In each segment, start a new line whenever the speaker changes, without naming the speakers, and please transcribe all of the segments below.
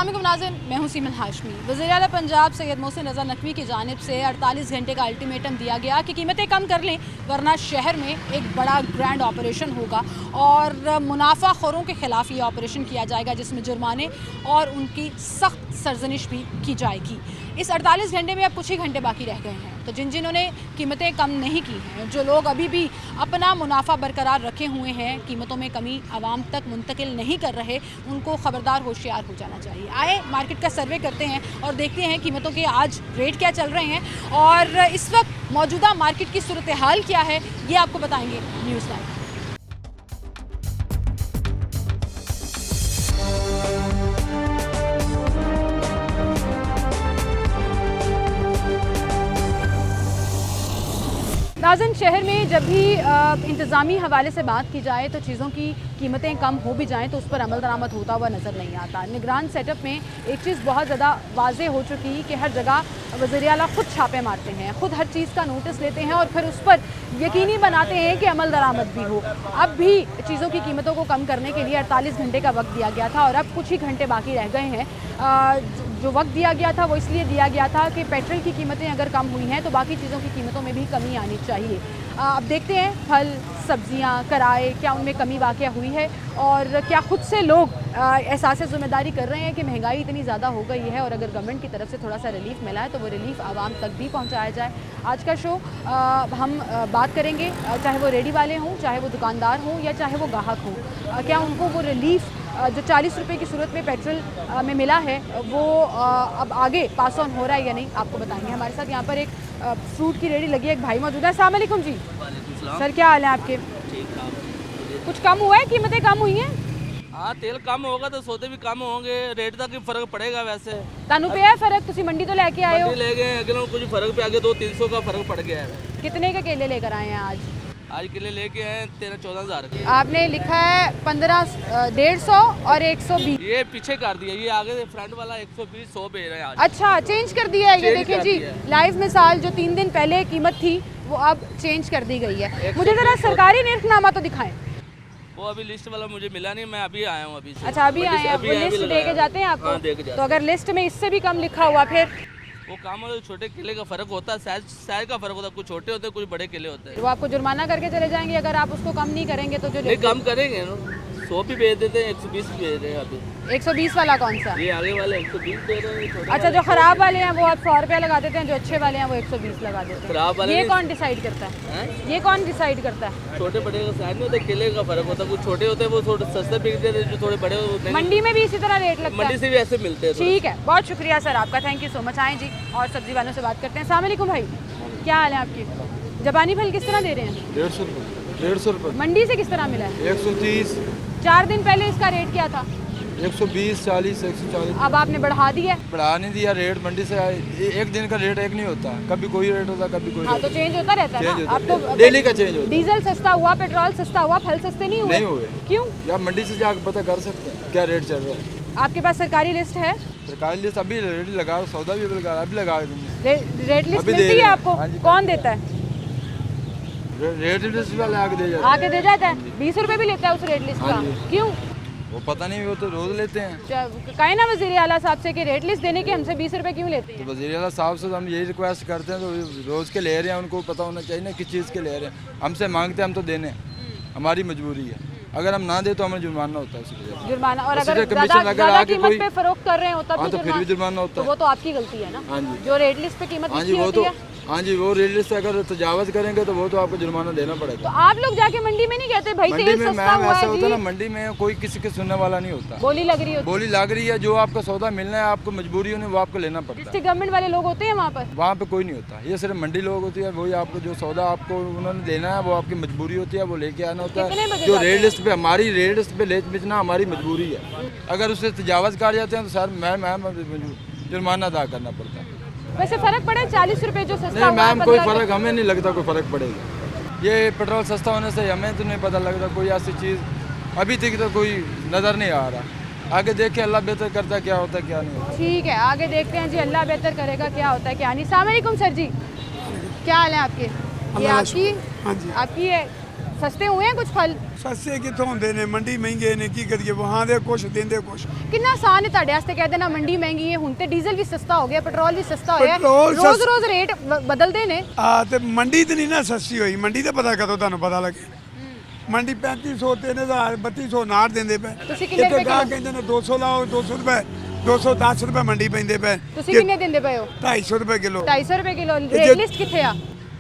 अस्सलामुअलैकुम नाज़रीन, मैं हूं सीमन हाशमी। वज़ीर-ए-आला पंजाब सैयद मोहसिन रज़ा नकवी की जानिब से 48 घंटे का अल्टीमेटम दिया गया कि कीमतें कम कर लें वरना शहर में एक बड़ा ग्रैंड ऑपरेशन होगा और मुनाफाखोरों के ख़िलाफ़ ये ऑपरेशन किया जाएगा जिसमें जुर्माने और उनकी सख्त सरजनिश भी की जाएगी। इस 48 घंटे में अब कुछ ही घंटे बाकी रह गए हैं, तो जिन्होंने कीमतें कम नहीं की हैं, जो लोग अभी भी अपना मुनाफा बरकरार रखे हुए हैं, कीमतों में कमी आवाम तक मुंतकिल नहीं कर रहे, उनको ख़बरदार होशियार हो जाना चाहिए। आए मार्केट का सर्वे करते हैं और देखते हैं कीमतों के आज रेट क्या चल रहे हैं और इस वक्त मौजूदा मार्केट की सूरत हाल क्या है, ये आपको बताएंगे न्यूज़ लाइव। नाज़रीन, शहर में जब भी इंतज़ामी हवाले से बात की जाए तो चीज़ों की कीमतें कम हो भी जाएं तो उस पर अमल दरामद होता हुआ नज़र नहीं आता। निगरान सेटअप में एक चीज़ बहुत ज़्यादा वाज़े हो चुकी कि हर जगह वज़ीर-ए-आला ख़ुद छापे मारते हैं, ख़ुद हर चीज़ का नोटिस लेते हैं और फिर उस पर यकीनी बनाते हैं कि अमल दरामद भी हो। अब भी चीज़ों की कीमतों को कम करने के लिए 48 घंटे का वक्त दिया गया था और अब कुछ ही घंटे बाकी रह गए हैं। जो वक्त दिया गया था वो इसलिए दिया गया था कि पेट्रोल की कीमतें अगर कम हुई हैं तो बाकी चीज़ों की कीमतों में भी कमी आनी चाहिए। अब देखते हैं फल, सब्जियां, किराए, क्या उनमें कमी वाक़या हुई है और क्या ख़ुद से लोग एहसास ज़िम्मेदारी कर रहे हैं कि महंगाई इतनी ज़्यादा हो गई है और अगर गवर्नमेंट की तरफ से थोड़ा सा रिलीफ मिला है तो वो रिलीफ आवाम तक भी पहुंचाया जाए। आज का शो हम बात करेंगे, चाहे वो रेडी वाले हों, चाहे वो दुकानदार हों या चाहे वो ग्राहक हों, क्या उनको वो रिलीफ जो 40 रुपये की सूरत में पेट्रोल में मिला है वो अब आगे पास ऑन हो रहा है या नहीं, आपको बताएंगे। हमारे साथ यहाँ पर एक फ्रूट की रेडी लगी है, एक भाई मौजूद है। अस्सलाम वालेकुम जी। सर क्या हाल है आपके? कुछ कम हुआ है, कीमतें कम हुई हैं?
हाँ, तेल कम होगा तो सौदे भी कम होंगे, रेट तक ही फर्क पड़ेगा। वैसे
तानू पे है फर्क? तुसी मंडी तो लेके आए हो?
ले गए अगले कुछ फर्क पे आगे 200-300 का फर्क पड़ गया है।
कितने के केले लेकर आए हैं आज?
आज केले लेके आए 13-14 हज़ार के।
आपने लिखा है 150 और 120।
ये पीछे कर दिया, ये आगे फ्रंट वाला 120-100 पे है आज।
अच्छा, चेंज कर दिया है। ये देखिए जी, लाइव मिसाल जो 3 दिन पहले कीमत थी वो अब चेंज कर दी गई है। मुझे जरा सरकारी निर्खनामा तो दिखाएं।
वो अभी लिस्ट वाला मुझे मिला नहीं, मैं अभी आया हूँ अभी से।
अच्छा, अभी आए हैं, वो लिस्ट दे के जाते हैं आपको?
हाँ, दे के जाते हैं।
तो अगर लिस्ट में इससे भी कम लिखा हुआ फिर
वो काम वाले छोटे केले का फर्क होता है, साइज का फर्क होता है, कुछ छोटे होते हैं कुछ बड़े केले होते हैं।
वो आपको जुर्माना करके चले जाएंगे अगर आप उसको कम नहीं करेंगे तो? जो
नहीं कम करेंगे, 100 भी भेज देते हैं, 120 भी भेज रहे हैं अभी।
120 वाला कौन सा?
ये आगे वाले 120 दे रहे हैं।
अच्छा, जो खराब वाले हैं वो आप 100 रुपया लगा देते हैं, जो अच्छे वाले हैं वो 120 लगा देते हैं।
खराब वाले
ये कौन डिसाइड करता है? ये कौन डिसाइड करता है?
छोटे बड़े का साइज नहीं होता, केले का फर्क होता है। कुछ छोटे होते हैं वो थोड़े सस्ते बिकते हैं, जो थोड़े बड़े होते हैं
मंडी में भी इसी तरह रेट लगता है?
मंडी से भी ऐसे मिलते हैं।
ठीक है, बहुत शुक्रिया सर आपका, थैंक यू सो मच। आएँ जी और सब्जी वालों से बात करते हैं। अस्सलाम वालेकुम भाई, क्या हाल है आपकी? जापानी फल किस तरह दे रहे हैं?
150 रुपये।
मंडी से किस तरह मिला है?
130,
4 दिन पहले इसका रेट क्या था?
120, 40, 140।
अब आपने बढ़ा दिया है?
बढ़ा नहीं दिया रेट, मंडी से एक दिन का रेट एक नहीं होता, कभी कोई रेट होता कभी कोई।
हाँ, तो चेंज होता रहता है ना। अब तो
डेली का चेंज होता।
डीजल सस्ता हुआ, पेट्रोल सस्ता हुआ, फल सस्ते नहीं हुए?
नहीं हुए।
क्यों?
या मंडी से जाकर पता कर सकते हैं क्या रेट चल रहा है।
आपके पास सरकारी लिस्ट है?
सरकारी लिस्ट अभी रेट लगा, सौदा भी अभी लगा देंगे।
रेट लिस्ट
अभी
मिलती है आपको?
हाँ जी।
कौन देता है?
रेट लिस्ट वाले आके दे जाते
आके दे जाता है? 20 रुपये भी लेता है उस रेट लिस्ट का?
हाँ जी।
क्यों?
वो पता नहीं, वो तो रोज लेते हैं।
कहे ना वज़ीर आला साहब से कि रेट लिस्ट देने के हमसे 20 रुपये क्यों लेते हैं?
तो वज़ीर आला साहब से हम यही रिक्वेस्ट करते हैं, तो रोज़ के ले रहे हैं, उनको पता होना चाहिए ना किस चीज़ के ले रहे हैं। हमसे मांगते हैं हम तो देने, हमारी मजबूरी है। अगर हम ना दे तो हमें जुर्माना होता है।
जुर्माना, और
उसी
अगर
का कमीशन
ज़्यादा
अगर आके
कीमत
कोई-
पे फरोख्त कर रहे हो तब
हाँ, तो फिर भी जुर्माना होता
तो
है।
वो तो आपकी गलती है ना।
हाँ जी।
जो रेट लिस्ट पे कीमत
हाँ जी,
लिखी
वो
होती
तो
है।
हाँ जी, वो रेट लिस्ट अगर तजावज़ करेंगे तो वो तो आपको जुर्माना देना
तो
पड़ेगा।
आप लोग जाके मंडी में नहीं कहते भाई
मंडी
तेल
में
सस्ता
मैम
हुआ
ऐसा
है
होता है ना,
जी,
मंडी में कोई किसी के सुनने वाला नहीं होता।
बोली लग रही होती
बोली लग रही है, जो आपका सौदा मिलना है आपको मजबूरी है वो आपको लेना पड़ता है।
डिस्ट्रिक्ट गवर्नमेंट वाले लोग होते हैं वहाँ पर?
वहाँ पे कोई नहीं होता, ये सिर्फ मंडी लोग होती है। वही आपको जो सौदा आपको उन्होंने देना है वो आपकी मजबूरी होती है, वो लेके आना होता
कितने
है।
बजे
जो
जाते
रेट
हैं?
लिस्ट पे हमारी रेट लिस्ट पे ले बेचना हमारी मजबूरी है। अगर उससे तजावज़ कर जाते हैं तो सर मैम जुर्माना अदा करना पड़ता है।
वैसे फर्क पड़े 40 रुपए जो सस्ता
नहीं
हुआ है,
मैम, कोई
15
फ़र्क हमें नहीं लगता, कोई फ़र्क पड़ेगा। ये पेट्रोल सस्ता होने से हमें तो नहीं पता लगता कोई ऐसी चीज़ अभी तक तो कोई नज़र नहीं आ रहा। आगे देखे अल्लाह बेहतर करता है, क्या होता है क्या नहीं होता।
ठीक है, आगे देखते हैं जी, अल्लाह बेहतर करेगा क्या होता है क्या नहीं। अस्सलाम वालेकुम सर जी, क्या हाल है आपके? ये आपकी?
हाँ जी।
आपकी है सस्ते हुए हैं कुछ फल?
सस्ते कितों होंदे ने, मंडी महंगे ने, की करिए वहाँ दे कुछ देंदे कुछ।
कितना आसान है ਤੁਹਾਡੇ ਵਾਸਤੇ ਕਹਿ ਦੇਣਾ ਮੰਡੀ ਮਹਿੰਗੀ ਹੈ, ਹੁਣ ਤੇ ਡੀਜ਼ਲ ਵੀ ਸਸਤਾ ਹੋ ਗਿਆ, ਪੈਟਰੋਲ ਵੀ ਸਸਤਾ ਹੋਇਆ,
ਪੈਟਰੋਲ
ਰੋਜ਼-ਰੋਜ਼ ਰੇਟ ਬਦਲਦੇ ਨੇ।
ਤੇ ਮੰਡੀ ਤੇ ਨਹੀਂ ਨਾ ਸਸਤੀ ਹੋਈ, ਮੰਡੀ ਤੇ ਪਤਾ ਕਦੋਂ ਤੁਹਾਨੂੰ ਪਤਾ ਲੱਗੇ। ਮੰਡੀ 3500 3000 3200 ਨਾੜ ਦਿੰਦੇ ਪਏ,
ਤੁਸੀਂ ਕਿੰਨੇ ਰੁਪਏ
ਗਾਹ
ਕਿਲੋ?
ਕਹਿੰਦੇ ਨੇ 200 ਲਾਓ, 200 ਰੁਪਏ 210 ਰੁਪਏ ਮੰਡੀ ਪੈਂਦੇ ਪਏ।
ਤੁਸੀਂ ਕਿੰਨੇ ਦਿੰਦੇ ਪਏ ਹੋ?
250 ਰੁਪਏ ਕਿਲੋ।
250 ਰੁਪਏ ਕਿਲੋ।
ਜੇ-
ਰੇਟ ਲਿਸਟ ਕਿੱਥੇ ਆ?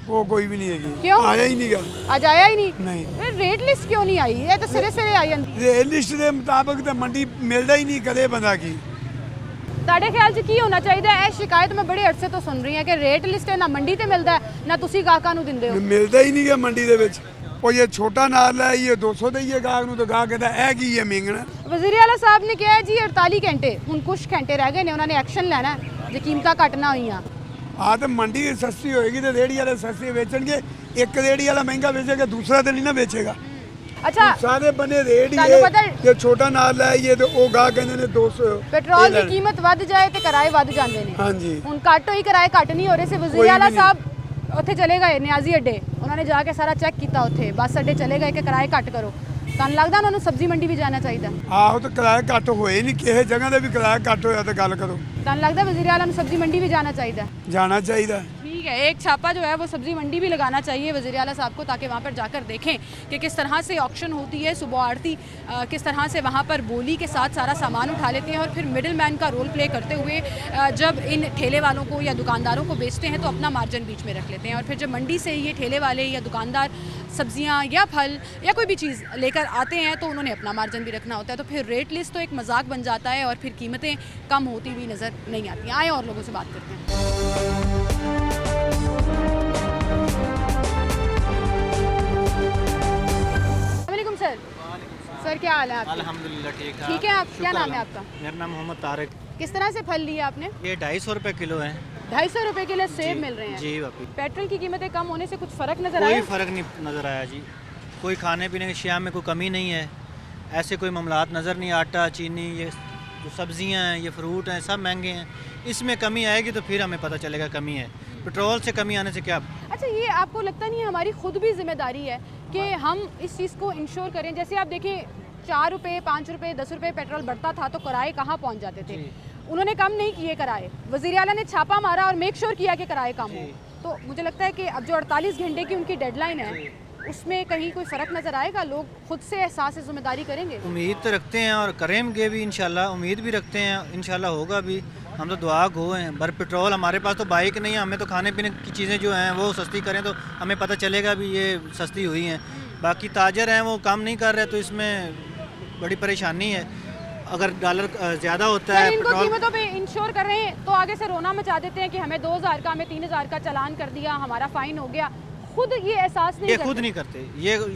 ਉਹ ਕੋਈ ਵੀ ਨਹੀਂ ਹੈਗੀ,
ਕਿਉਂ?
ਆਇਆ ਹੀ ਨਹੀਂਗਾ।
ਅੱਜ ਆਇਆ ਹੀ ਨਹੀਂ।
ਨਹੀਂ
ਫਿਰ ਰੇਟ ਲਿਸਟ ਕਿਉਂ ਨਹੀਂ ਆਈ? ਇਹ ਤਾਂ ਸਿਰੇ ਸਿਰੇ ਆਈ ਜਾਂਦੀ।
ਇਹ ਲਿਸਟ ਦੇ ਮੁਤਾਬਕ ਤਾਂ ਮੰਡੀ ਮਿਲਦਾ ਹੀ ਨਹੀਂ, ਕਦੇ ਬੰਦਾ ਕੀ।
ਤੁਹਾਡੇ ਖਿਆਲ 'ਚ ਕੀ ਹੋਣਾ ਚਾਹੀਦਾ ਹੈ? ਇਹ ਸ਼ਿਕਾਇਤ ਮੈਂ ਬੜੇ ਅਰਸੇ ਤੋਂ ਸੁਣ ਰਹੀ ਹਾਂ ਕਿ ਰੇਟ ਲਿਸਟ ਨਾ ਮੰਡੀ ਤੇ ਮਿਲਦਾ ਹੈ, ਨਾ ਤੁਸੀਂ ਗਾਹਕਾਂ ਨੂੰ ਦਿੰਦੇ ਹੋ।
ਮਿਲਦਾ ਹੀ ਨਹੀਂਗਾ ਮੰਡੀ ਦੇ ਵਿੱਚ। ਉਹ ਇਹ ਛੋਟਾ ਨਾਰ ਲੈ ਇਹ 200 ਦਈਏ ਗਾਹਕ ਨੂੰ, ਤਾਂ ਗਾਹਕ ਕਹਿੰਦਾ ਇਹ ਕੀ ਹੈ ਮੰਗਣਾ।
ਵਜ਼ੀਰ ਆਲਾ ਸਾਹਿਬ ਨੇ ਕਿਹਾ ਹੈ ਜੀ 48 ਘੰਟੇ, ਹੁਣ ਕੁਝ ਘੰਟੇ ਰਹਿ ਗਏ ਨੇ, ਉਹਨਾਂ ਨੇ ਐਕਸ਼ਨ ਲੈਣਾ ਹੈ ਜੇ ਕੀਮਤਾਂ ਘੱਟ ਨਾ ਹੋਈਆਂ।
ਆ ਤੇ ਮੰਡੀ ਸਸਤੀ ਹੋਏਗੀ ਤੇ ਰੇਹੜੀ ਵਾਲੇ ਸਸਤੇ ਵੇਚਣਗੇ। ਇੱਕ ਰੇਹੜੀ ਵਾਲਾ ਮਹਿੰਗਾ ਵੇਚੇਗਾ, ਦੂਸਰਾ ਤੇ ਨਹੀਂ ਨਾ ਵੇਚੇਗਾ।
ਅੱਛਾ,
ਸਾਰੇ ਬੰਨੇ ਰੇਟ ਹੀ
ਤੁਹਾਨੂੰ ਪਤਾ
ਹੈ। ਜੇ ਛੋਟਾ ਨਾਰ ਲੈ ਆਈਏ ਤੇ ਉਹ ਗਾਹਕ ਕਹਿੰਦੇ ਨੇ 200।
ਪੈਟਰੋਲ ਦੀ ਕੀਮਤ ਵੱਧ ਜਾਏ ਤੇ ਕਿਰਾਏ ਵੱਧ ਜਾਂਦੇ ਨੇ।
ਹਾਂਜੀ,
ਹੁਣ ਘੱਟ ਹੋਈ, ਕਿਰਾਏ ਘੱਟ ਨਹੀਂ ਹੋ ਰਹੇ ਸੀ। ਵਜ਼ੀਰ
ਕੋਈ
ਆਲਾ
ਵੀ
ਸਾਹਿਬ ਉੱਥੇ ਚਲੇ ਗਏ ਨਿਆਜ਼ੀ ਅੱਡੇ, ਉਹਨਾਂ ਨੇ ਜਾ ਕੇ ਸਾਰਾ ਚੈੱਕ ਕੀਤਾ, ਉੱਥੇ ਬੱਸ ਅੱਡੇ ਚਲੇ ਗਏ ਕਿ ਕਿਰਾਏ ਘੱਟ ਕਰੋ। ਤੁਹਾਨੂੰ ਲੱਗਦਾ ਉਹਨਾਂ ਨੂੰ ਸਬਜ਼ੀ ਮੰਡੀ ਵੀ ਜਾਣਾ ਚਾਹੀਦਾ?
ਆਹੋ ਤੇ ਕਿਰਾਏ ਘੱਟ ਹੋਏ ਨਹੀਂ, ਕਿਸੇ ਜਗ੍ਹਾ ਤੇ ਵੀ ਕਿਰਾਇਆ ਘੱਟ ਹੋਇਆ ਤੇ ਗੱਲ ਕਰੋ।
ਤੁਹਾਨੂੰ ਲੱਗਦਾ वज़ीर आला ਨੂੰ सब्जी मंडी भी जाना चाहिए?
जाना चाहिए।
ठीक है, एक छापा जो है वो सब्जी मंडी भी लगाना चाहिए वज़ीर आला साहब को, ताकि वहाँ पर जाकर देखें कि किस तरह से ऑक्शन होती है। सुबह आरती किस तरह से वहाँ पर बोली के साथ सारा सामान उठा लेते हैं और फिर मिडिल मैन का रोल प्ले करते हुए जब इन ठेले वालों को या दुकानदारों को बेचते हैं तो अपना मार्जिन बीच में रख लेते हैं। और फिर जब मंडी से ये ठेले वाले या दुकानदार सब्जियाँ या फल या कोई भी चीज़ लेकर आते हैं तो उन्होंने अपना मार्जिन भी रखना होता है। तो फिर रेट लिस्ट तो एक मजाक बन जाता है और फिर कीमतें कम होती हुई नज़र नहीं आती। आए और लोगों से बात करते हैं। वालेकुम सर। सर क्या हाल है आपके?
अल्हम्दुलिल्लाह ठीक है।
ठीक है, आप क्या नाम है आपका?
मेरा नाम मोहम्मद तारिक।
किस तरह से फल लिए आपने?
ये 250 रुपए किलो है।
250 रुपए के लिए सेब मिल रहे हैं।
जी बापी,
पेट्रोल की कीमतें कम होने से कुछ फ़र्क नज़र
कोई
आया?
फ़र्क नहीं नज़र आया जी। कोई खाने पीने की अशिया में कोई कमी नहीं है, ऐसे कोई मामलात नज़र नहीं। आटा, चीनी, ये जो सब्जियां हैं, ये फ्रूट हैं, सब महंगे हैं। इसमें कमी आएगी तो फिर हमें पता चलेगा कमी है। पेट्रोल से कमी आने से क्या।
अच्छा, ये आपको लगता नहीं है हमारी खुद भी जिम्मेदारी है कि हम इस चीज़ को इंश्योर करें? जैसे आप देखें 4 रुपये 5 रुपये 10 रुपये पेट्रोल बढ़ता था तो किराए कहाँ पहुँच जाते थे। उन्होंने कम नहीं किए किराए, वज़ीर आला ने छापा मारा और मेक श्योर किया कि किराए कम हो। तो मुझे लगता है कि अब जो 48 घंटे की उनकी डेडलाइन है उसमें कहीं कोई फ़र्क नज़र आएगा? लोग खुद से एहसास जिम्मेदारी करेंगे?
उम्मीद तो रखते हैं और करेंगे भी इंशाल्लाह। उम्मीद भी रखते हैं, इंशाल्लाह होगा भी। हम तो दुआ गो हैं। पर पेट्रोल हमारे पास तो बाइक नहीं है, हमें तो खाने पीने की चीज़ें जो हैं वो सस्ती करें तो हमें पता चलेगा भी ये सस्ती हुई हैं। बाकी ताजर हैं वो काम नहीं कर रहे तो इसमें बड़ी परेशानी है। अगर डॉलर ज़्यादा होता
सर,
है
इनको
पेट्रोल,
कीमतों पे इंश्योर कर रहे हैं तो आगे से रोना मचा देते हैं कि हमें 2000 का, हमें 3000 का चालान कर दिया, हमारा फ़ाइन हो गया। खुद ये एहसास नहीं
ये
करते।
खुद नहीं करते।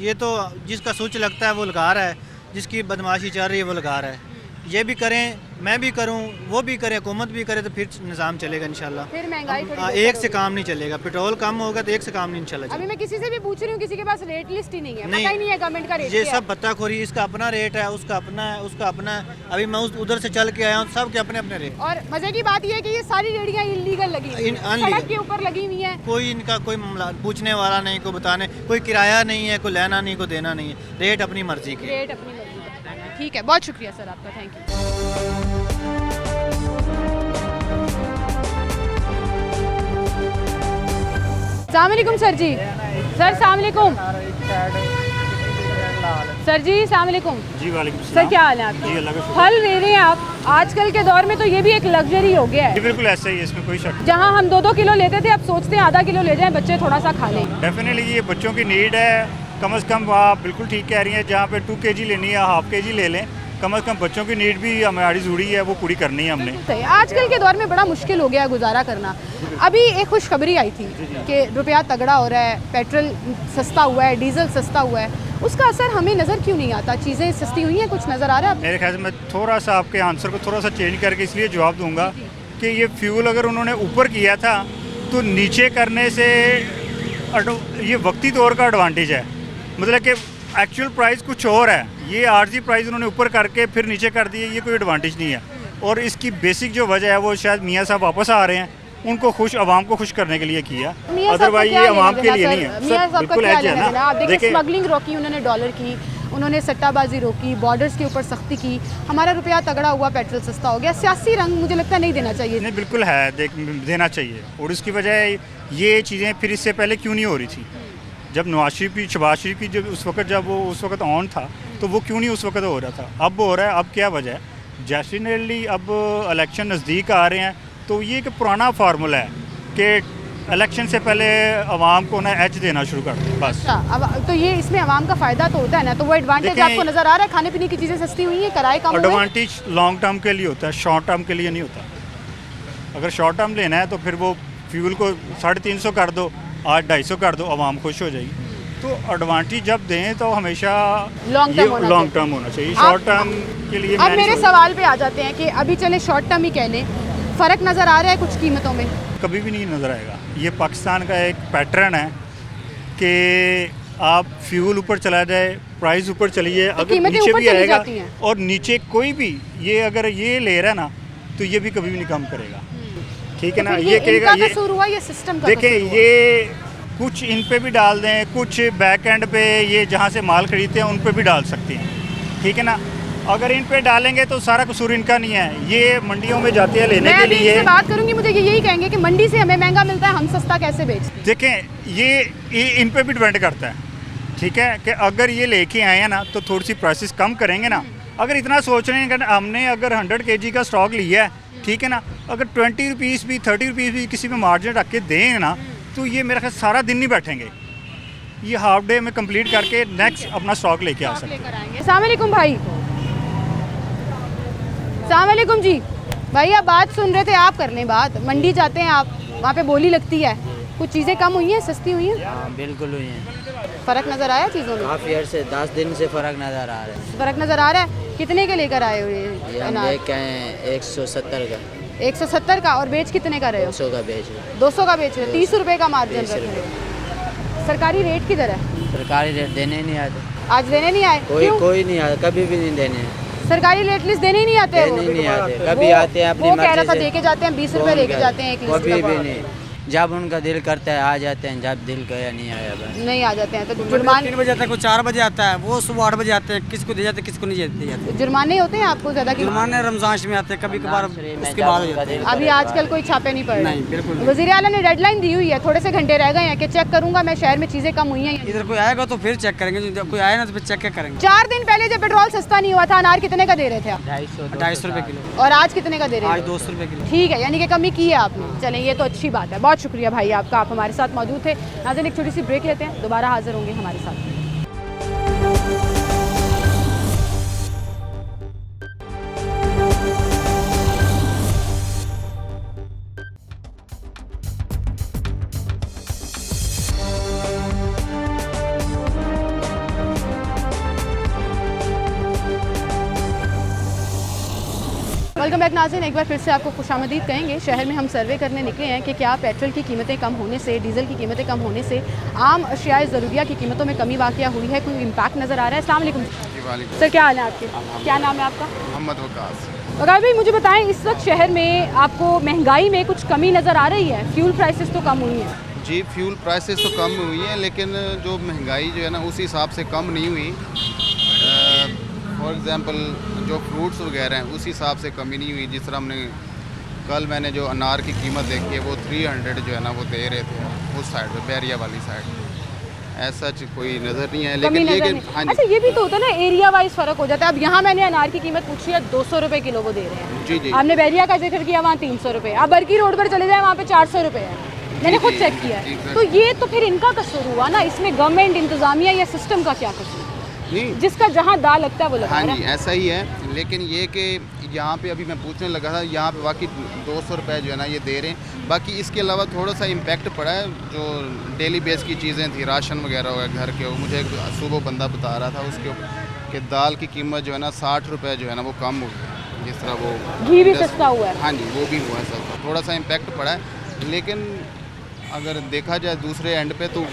ये तो जिसका स्विच लगता है वो लगा रहा है, जिसकी बदमाशी चल रही है वो लगा रहा है। ये भी करें, मैं भी करूं, वो भी करे, हुकूमत भी करे तो फिर निज़ाम चलेगा इंशाल्लाह।
फिर महंगाई थोड़ी बेहतर
एक से
होगी।
काम नहीं चलेगा। पेट्रोल कम होगा तो एक से काम नहीं इंशाल्लाह
अभी
चलेगा।
मैं किसी से भी पूछ रही हूँ, किसी के पास रेट लिस्ट ही नहीं है,
नहीं।
पता ही नहीं है गवर्नमेंट का रेट
ये
क्या है।
सब पत्ताखोरी, इसका अपना रेट है, उसका अपना है, उसका अपना है। अभी मैं उधर से चल के आया हूँ, सब के अपने अपने रेट।
और मजे की बात यह है कि ये सारी रेडियाँ इलीगल लगी हुई हैं,
unlegal।
सड़क के ऊपर लगी हुई हैं।
कोई इनका कोई मामला पूछने वाला नहीं, कोई बताने, कोई किराया नहीं है, कोई लेना नहीं, कोई देना नहीं है। रेट अपनी मर्जी की।
रेट अपनी मर्जी का बताना है। ठीक है, बहुत शुक्रिया सर आपका, थैंक यू। सलामुअलैकुम सर जी। सर सलामुअलैकुम। सर जी सलामुअलैकुम।
जी वालेकुम
सर
सलाम।
क्या हाल है आपके?
जी अल्लाह का शुक्र।
फल ले रहे हैं आप, आजकल के दौर में तो ये भी एक लग्जरी हो गया
जी
है।
बिल्कुल ऐसा ही है, इसमें कोई शक नहीं।
जहाँ हम 2-2 किलो लेते थे, अब सोचते हैं आधा किलो ले जाएं, बच्चे थोड़ा सा खा लें।
डेफिनेटली ये बच्चों की नीड है। कम से कम आप बिल्कुल ठीक कह रही हैं, जहाँ पे 2 kg लेनी है, हाफ kg ले लें। कम से कम बच्चों की नीड भी हमारी जुड़ी है, वो पूरी करनी है हमने।
सही, आजकल के दौर में बड़ा मुश्किल हो गया है गुजारा करना। अभी एक खुशखबरी आई थी कि रुपया तगड़ा हो रहा है, पेट्रोल सस्ता हुआ है, डीजल सस्ता हुआ है। उसका असर हमें नज़र क्यों नहीं आता? चीज़ें सस्ती हुई हैं, कुछ नज़र आ रहा है?
मेरे ख्याल से मैं थोड़ा सा आपके आंसर को थोड़ा सा चेंज करके इसलिए जवाब दूंगा कि ये फ्यूल अगर उन्होंने ऊपर किया था तो नीचे करने से ये वक्ती तौर का एडवांटेज है। मतलब कि एक्चुअल प्राइस कुछ और है, ये आरजी प्राइस उन्होंने ऊपर करके फिर नीचे कर दिए, ये कोई एडवांटेज नहीं है। और इसकी बेसिक जो वजह है वो शायद मियाँ साहब वापस आ रहे हैं, उनको खुश, आवाम को खुश करने के लिए किया,
मियां साहब का
अदरवाइज
क्या
ये आवाम
लेना
के लिए
देना,
नहीं
सर?
है।
मियां
सर
साहब का
बिल्कुल
क्या
ऐसे है
लेना देना? आप
ना,
देखिए
देखिए
स्मगलिंग रोकी उन्होंने, डॉलर की उन्होंने, सट्टाबाजी रोकी, बॉर्डर्स के ऊपर सख्ती की, हमारा रुपया तगड़ा हुआ, पेट्रोल सस्ता हो गया। सियासी रंग मुझे लगता है नहीं देना चाहिए।
नहीं बिल्कुल है, देना चाहिए। और इसकी वजह ये चीज़ें फिर इससे पहले क्यों नहीं हो रही थी? जब नवाज शरीफ की, शहबाज शरीफ की जब वो उस वक्त ऑन था, तो वो क्यों नहीं उस वक्त हो रहा था? अब हो रहा है। अब क्या वजह है? जैसनली अब इलेक्शन नज़दीक आ रहे हैं, तो ये एक पुराना फार्मूला है कि इलेक्शन से पहले आवाम को ना एच देना शुरू कर दें बस।
अच्छा, अब तो ये इसमें आवाम का फ़ायदा तो होता है ना, तो वो एडवांटेज
देखें,
आपको नज़र आ रहा है? खाने पीने की चीज़ें सस्ती हुई हैं, किराए कम हुए हैं?
एडवांटेज लॉन्ग टर्म के लिए होता है, शॉर्ट टर्म के लिए नहीं होता। अगर शॉर्ट टर्म लेना है तो फिर वो फ्यूल को 350 कर दो, आज 250 कर दो, आवाम खुश हो जाएगी। तो एडवांटेज जब दें तो हमेशा
लॉन्ग टर्म होना
लॉन्ग
चाहिए।
टर्म होना चाहिए। शॉर्ट टर्म के लिए
अब
मैं नहीं
मेरे
सोचता।
सवाल पे आ जाते हैं कि अभी चले शॉर्ट टर्म ही कह लें, फ़र्क नज़र आ रहा है कुछ कीमतों में?
कभी भी नहीं नज़र आएगा। ये पाकिस्तान का एक पैटर्न है कि आप फ्यूल ऊपर चला जाए, प्राइस ऊपर चली जाए, अगर
कीमतें
नीचे
ऊपर
भी
चली
आएगा
जाती हैं।
और नीचे कोई भी ये अगर ये ले रहा है ना, तो ये भी कभी भी नहीं कम करेगा। ठीक है
तो
ना?
फिर
ये कहेगा
इनका
ये
कसूर हुआ या सिस्टम का
देखें,
कसूर हुआ?
ये कुछ इन पे भी डाल दें, कुछ बैक एंड पे ये जहाँ से माल खरीदते हैं उन पे भी डाल सकते हैं। ठीक है ना? अगर इन पे डालेंगे तो सारा कसूर इनका नहीं है। ये मंडियों में जाते हैं लेने
मैं
के
अभी
लिए।
इनसे बात करूंगी, मुझे यही कहेंगे कि मंडी से हमें महंगा मिलता है, हम सस्ता कैसे बेचते हैं?
देखें, ये इन पे भी डिपेंड करता है। ठीक है कि अगर ये लेके आए हैं ना, तो थोड़ी सी प्राइसेस कम करेंगे ना। अगर इतना सोच रहे हैं कि हमने अगर 100 kg का स्टॉक लिया है, ठीक है ना, अगर 20 रुपीज़ भी 30 रुपीज़ भी किसी में मार्जिन रख के दें ना, तो ये मेरा ख्याल सारा दिन नहीं बैठेंगे। ये हाफ डे में कंप्लीट करके नेक्स्ट अपना स्टॉक लेके आ सकते हैं।
लेकर आएंगे। अस्सलाम वालेकुम भाई। अस्सलाम वालेकुम जी। भाई आप बात सुन रहे थे, आप कर लें बात। मंडी जाते हैं आप, वहाँ पे बोली लगती है, कुछ चीज़ें कम हुई हैं, सस्ती हुई हैं?
हाँ बिल्कुल हुई हैं।
फ़र्क नज़र आया चीज़ों में?
काफ़ी अर्से 10 दिन से फ़र्क नज़र आ रहा है।
फ़र्क नज़र आ रहा है? कितने के लेकर आए हो
ये
ये
हम
अनार?
देख के आए हैं 170 का,
170 का। और बेच कितने का रहे हो?
200 का बेच रहे हैं।
200 का बेच रहे हो, 30 रुपये का मार्जिन
30
रख रहे हो। सरकारी रेट किधर है?
सरकारी रेट देने ही नहीं आते,
आज देने नहीं आए? क्यों?
कोई नहीं आता, कभी भी नहीं देने हैं।
सरकारी रेट लिस्ट देने ही नहीं आते हैं
देने ही
वो?
नहीं आते, कभी आते हैं अपनी
वो कह रहा
मर्जी
था
से।
दे के जाते हैं, 20 रुपये लेके जाते हैं एक लिस्ट
कभी
का।
भी नहीं, जब उनका दिल करता है आ जाते हैं, जब दिल गया नहीं आया बस।
नहीं आ जाते हैं तो जुर्माने
3 बजे आता है, कोई 4 बजे आता है, वो सुबह 8 बजे आते हैं, किसको दे जाते हैं, किसको नहीं दे जाते।
जुर्माने होते हैं आपको ज़्यादा कि
जुर्माने रमजान में आते हैं, कभी कभार उसके बाद हो जाते हैं।
अभी आजकल कोई छापे नहीं पड़ रहे?
नहीं, बिल्कुल नहीं।
वज़ीर आला ने डेडलाइन दी हुई है, थोड़े से घंटे रह गए हैं कि चेक करूंगा मैं शहर में चीज़ें कम हुई हैं।
इधर कोई आएगा तो फिर चेक करेंगे, जब कोई आए ना तो फिर चेक क्या करेंगे।
4 दिन पहले जब पेट्रोल सस्ता नहीं हुआ था, अनार कितने का दे रहे थे आप?
250 रुपये किलो,
और आज कितने का दे रहे
आज
हैं?
200 रुपये किलो।
ठीक है, यानी कि कमी की है आपने। चलें, ये तो अच्छी बात है। बहुत शुक्रिया भाई आपका, आप हमारे साथ मौजूद थे। नाज़रीन, एक छोटी सी ब्रेक लेते हैं, दोबारा हाजिर होंगे हमारे साथ। वेलकम बैक नाज़रीन, एक बार फिर से आपको खुशामदीद कहेंगे। शहर में हम सर्वे करने निकले हैं कि क्या पेट्रोल की कीमतें कम होने से, डीज़ल की कीमतें कम होने से आम अशियाए ज़रूरिया की कीमतों में कमी वाक़या हुई है, कोई इम्पैक्ट नज़र आ रहा है? अस्सलाम वालेकुम सर, क्या हाल है आपके? क्या नाम है आपका?
मोहम्मद वकास।
वकास भाई, मुझे बताएं, इस वक्त शहर में आपको महंगाई में कुछ कमी नज़र आ रही है? फ्यूल प्राइसेस तो कम हुई हैं।
जी, फ्यूल प्राइसेस तो कम हुई हैं, लेकिन जो महंगाई जो है ना उस हिसाब से कम नहीं हुई। फॉर एग्ज़ाम्पल जो फ्रूट्स वगैरह हैं उस हिसाब से कमी नहीं हुई। जिस तरह हमने कल मैंने जो अनार की कीमत देखी है वो 300 जो है ना वो दे रहे थे उस साइड पे, बैरिया वाली साइड। ऐसा कोई नज़र नहीं है,
कमी
लेकिन
नज़र
ये
नहीं।
हाँ
अच्छा,
जी
ये भी तो होता है ना, एरिया वाइज फ़र्क हो जाता है। अब यहाँ मैंने अनार की कीमत पूछी है, 200 रुपये किलो वो दे रहे हैं।
जी जी
आपने बैरिया का जिक्र किया, वहाँ 300 रुपये। अब बरकी रोड पर चले जाए, वहाँ पे 400 रुपये है। मैंने खुद चेक किया है।
exactly।
तो ये तो फिर इनका कसूर हुआ ना, इसमें गवर्नमेंट, इंतज़ामिया या सिस्टम का क्या कसूर?
नहीं,
जिसका जहाँ दाल लगता है वो लगा
हाँ
रहा
जी
है।
ऐसा ही है। लेकिन ये कि यहाँ पे अभी मैं पूछने लगा था, यहाँ पे बाकी 200 रुपये जो है ना ये दे रहे हैं। बाकी इसके अलावा थोड़ा सा इम्पैक्ट पड़ा है, जो डेली बेस की चीज़ें थी, राशन वगैरह हो गया घर के। मुझे एक सुबह बंदा बता रहा था उसके ऊपर कि दाल की कीमत जो है ना 60 रुपये जो है ना वो कम हुई है। जिस तरह वो
घी भी सस्ता हुआ है।
हाँ जी, वो भी हुआ है सस्ता, थोड़ा सा इम्पैक्ट पड़ा है। लेकिन अगर देखा जाए दूसरे एंड पे तो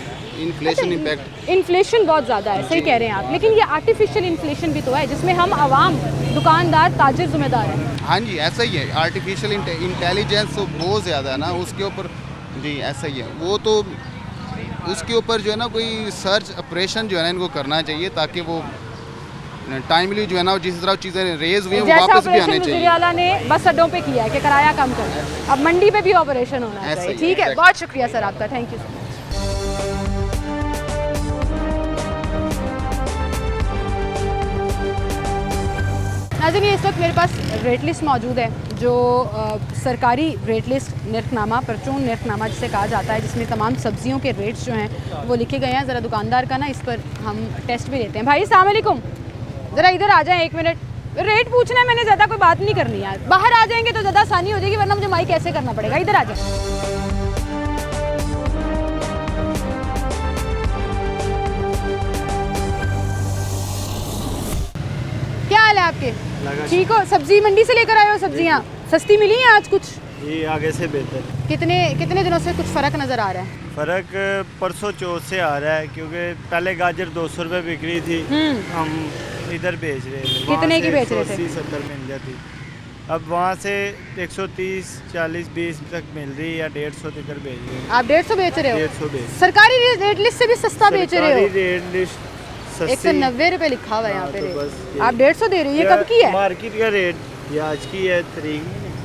इन्फ्लेशन इम्पैक्ट
इन्फ्लेशन बहुत ज़्यादा है, सही कह रहे हैं आप, लेकिन ये आर्टिफिशियल इन्फ्लेशन भी तो है जिसमें हम आवाम, दुकानदार, ताजिर जिम्मेदार हैं।
हाँ जी ऐसा ही है, आर्टिफिशियल इंटेलिजेंस तो बहुत ज़्यादा है ना उसके ऊपर। जी ऐसा ही है, वो तो उसके ऊपर जो है ना कोई सर्च ऑपरेशन जो है ना इनको करना चाहिए ताकि वो टाइमली जो है ना जिस तरह चीज़ें रेज हुई हैं वो
जैसा
वापस भी
ऑपरेशन
आने चाहिए।
वज़ीर-ए-आला ने बस अड्डों पे किया है कि किराया कम करें, अब मंडी पे भी ऑपरेशन होना
ऐसा
चाहिए।
ही,
ठीक है,
exactly।
बहुत शुक्रिया सर आपका, थैंक यू सो मच। नाज़रीन, इस वक्त मेरे पास रेट लिस्ट मौजूद है जो सरकारी रेट लिस्ट निर्खनामा, परचून निर्खनामा जिसे कहा जाता है, जिसमें तमाम सब्जियों के रेट्स जो हैं वो लिखे गए हैं। ज़रा दुकानदार का ना इस पर हम टेस्ट भी लेते हैं। भाई अस्सलाम वालेकुम, ज़रा इधर आ जाएं 1 मिनट, रेट पूछना है मैंने, ज़्यादा कोई बात नहीं करनी है। बाहर आ जाएंगे तो ज़्यादा आसानी हो जाएगी, वरना मुझे माइक ऐसे करना पड़ेगा। इधर आ जाए। क्या हाल है आपके? ठीक हो? सब्जी मंडी से लेकर आए हो सब्जियाँ? सस्ती मिली हैं आज कुछ?
ये आगे से बेहतर।
कितने दिनों से कुछ फ़र्क नज़र आ रहा है?
फ़र्क परसों चौथ से आ रहा है क्योंकि पहले गाजर 200 रुपये बिक रही थी, हम इधर बेच रहे थे।
कितने की बेच रहे थे?
180-70 मिल जाती, अब वहाँ से 130, 40, 20 तक मिल रही है, 150 तक बेच रहे हैं।
आप 150 बेच रहे हो?
150 बेच।
सरकारी रेट लिस्ट से भी सस्ता बेच रहे हो?
रेट लिस्ट
190 रुपये लिखा हुआ है यहाँ पे
तो
रेट।
बस
आप 150 दे रहे हो, ये कब की है?
मार्केट का रेट ये आज की है,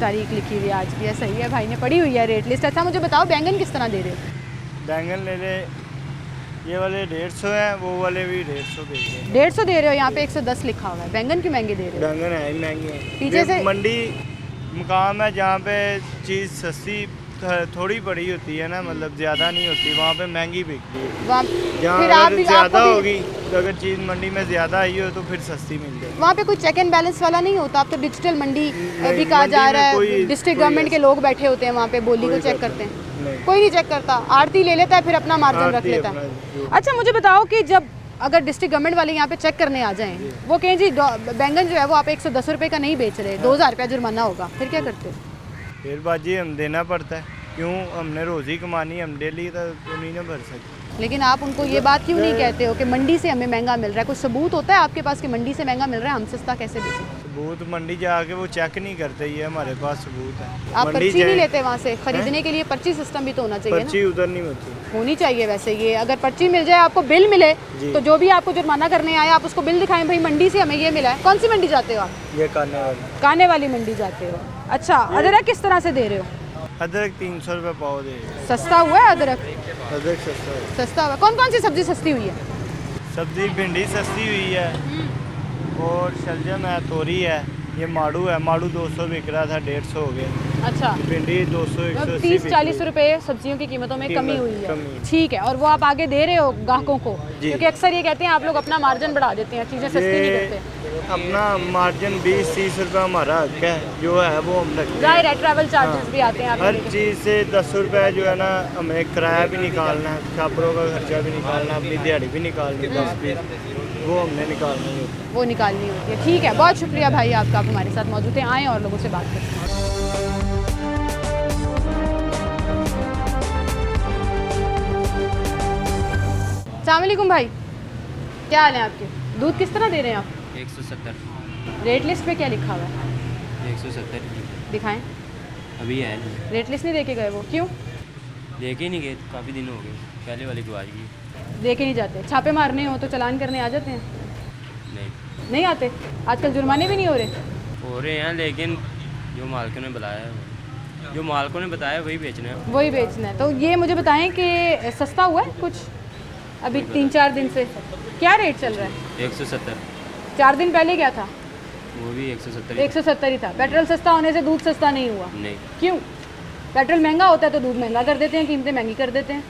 तारीख लिखी हुई है आज की है, सही है, भाई ने पढ़ी हुई है रेट लिस्ट। अच्छा मुझे बताओ बैंगन किस तरह दे रहे हो?
बैंगन ले ले, ये वाले 150 हैं, वो वाले भी 150 दे रहे हैं।
150 दे रहे हो, यहाँ पे 110 लिखा हुआ है। बैंगन क्यों महंगे दे रहे हो?
बैंगन है ही महंगे हैं।
पीछे
ये
से
मंडी मुकाम है जहाँ पे चीज़ सस्ती थोड़ी बड़ी होती है ना, मतलब ज़्यादा नहीं होती, वहाँ पे महंगी बिकती है।
वहाँ
जहाँ
फिर आप
अगर
भी
ज़्यादा
आपको भी
होगी तो अगर चीज़ मंडी में ज़्यादा आई हो तो फिर सस्ती मिल जाएगी।
वहाँ पे कोई चेक एंड बैलेंस वाला नहीं होता? अब तो डिजिटल मंडी
नहीं,
भी कहा
मंडी
जा
में
रहा है,
कोई-
डिस्ट्रिक्ट
कोई
गवर्नमेंट के
ऐसा-
लोग बैठे होते हैं वहाँ पे, बोली को
कोई
चेक
करता
करते हैं।
नहीं।
कोई नहीं चेक करता, आड़ती ले लेता है फिर अपना मार्जिन रख
आड़ती
लेता
अपना
है।
जो-
अच्छा मुझे बताओ कि जब अगर डिस्ट्रिक्ट गवर्नमेंट वाले यहाँ पे चेक करने आ जाएं, वो कहें जी बैंगन जो है वो आप 110 रुपये का नहीं बेच रहे, 2000 रुपया जुर्माना होगा, फिर क्या करते हो?
फिर बाजी हम देना पड़ता है, क्यों, हमने रोज़ी कमानी, हम डेली तो नहीं ना भर सकते।
लेकिन आप उनको ये बात क्यों नहीं कहते हो कि मंडी से हमें महंगा मिल रहा है? कोई सबूत होता है आपके पास कि मंडी से महंगा मिल रहा है, हम सस्ता कैसे बेचें?
सबूत मंडी जाके वो चेक नहीं करते, ये हमारे पास सबूत है।
आप
मंडी
पर्ची नहीं
जाए-
लेते वहाँ से? खरीदने के लिए पर्ची सिस्टम भी तो होना चाहिए ना?
पर्ची उधर नहीं होती।
होनी चाहिए वैसे ये, अगर पर्ची मिल जाए, आपको बिल मिले, तो जो भी आपको जुर्माना करने आए आप उसको बिल दिखाएं, भाई मंडी से हमें ये मिला है। कौन सी मंडी जाते हो आप?
ये काने वाली
काने वाली मंडी जाते हो। अच्छा, अदरक किस तरह से दे रहे हो?
अदरक 300 रुपये पाव दे।
सस्ता हुआ है अदरक?
अदरक सस्ता है।
सस्ता हुआ। कौन कौन सी सब्जी सस्ती हुई है?
सब्जी भिंडी सस्ती हुई है और शलजम है, तोरी है, ये माड़ू है, माड़ू 200 बिक रहा था, 150 हो गया।
अच्छा,
भिंडी 200, 180
30-40 रुपए सब्जियों की कीमतों में कमी हुई है।
कमी।
ठीक है, और वो आप आगे दे रहे हो ग्राहकों को?
जी।
क्योंकि अक्सर ये कहते हैं आप लोग अपना मार्जिन बढ़ा देते हैं, चीज़ें सस्ती नहीं
ये
करते।
अपना मार्जिन 20-30 रुपये हमारा हक है, जो है वो हम रखते हैं।
जाहिर है, ट्रैवल चार्जेस भी आते हैं आपके
हर
लिए।
चीज़ से 10 रुपये जो है ना, हमें किराया भी निकालना है, छापरों का खर्चा भी निकालना, अपनी दिहाड़ी भी निकालनी है, 10-20 वो हमने निकालनी होती है।
वो निकालनी होती है। ठीक है, बहुत शुक्रिया भाई आपका, आप हमारे साथ मौजूद हैं। आएँ और लोगों से बात करते हैं। अस्सलाम वालेकुम भाई, क्या हाल है आपके? दूध किस तरह दे रहे हैं आप?
170।
रेट लिस्ट पे क्या लिखा हुआ है?
170
दिखाएं।
अभी है नहीं,
रेट लिस्ट नहीं देके गए वो, क्यों?
देखे नहीं गए, काफ़ी दिन हो गए, पहले वाली को आज की
देके नहीं जाते? छापे मारने हो तो चालान करने आ जाते हैं?
नहीं
नहीं आते? आजकल जुर्माने भी नहीं हो रहे?
हो रहे हैं, लेकिन जो मालिकों ने बताया है जो मालिकों ने बताया वही बेचना है।
वही बेचना है। तो ये मुझे बताएं कि सस्ता हुआ है कुछ अभी 3-4 दिन से? क्या रेट चल रहा है?
170,
4 दिन पहले क्या था?
वो भी 170।
170 ही था। पेट्रोल सस्ता होने से दूध सस्ता नहीं हुआ?
नहीं,
क्यों? पेट्रोल महंगा होता है तो दूध महंगा कर देते हैं, कीमतें महंगी कर देते हैं।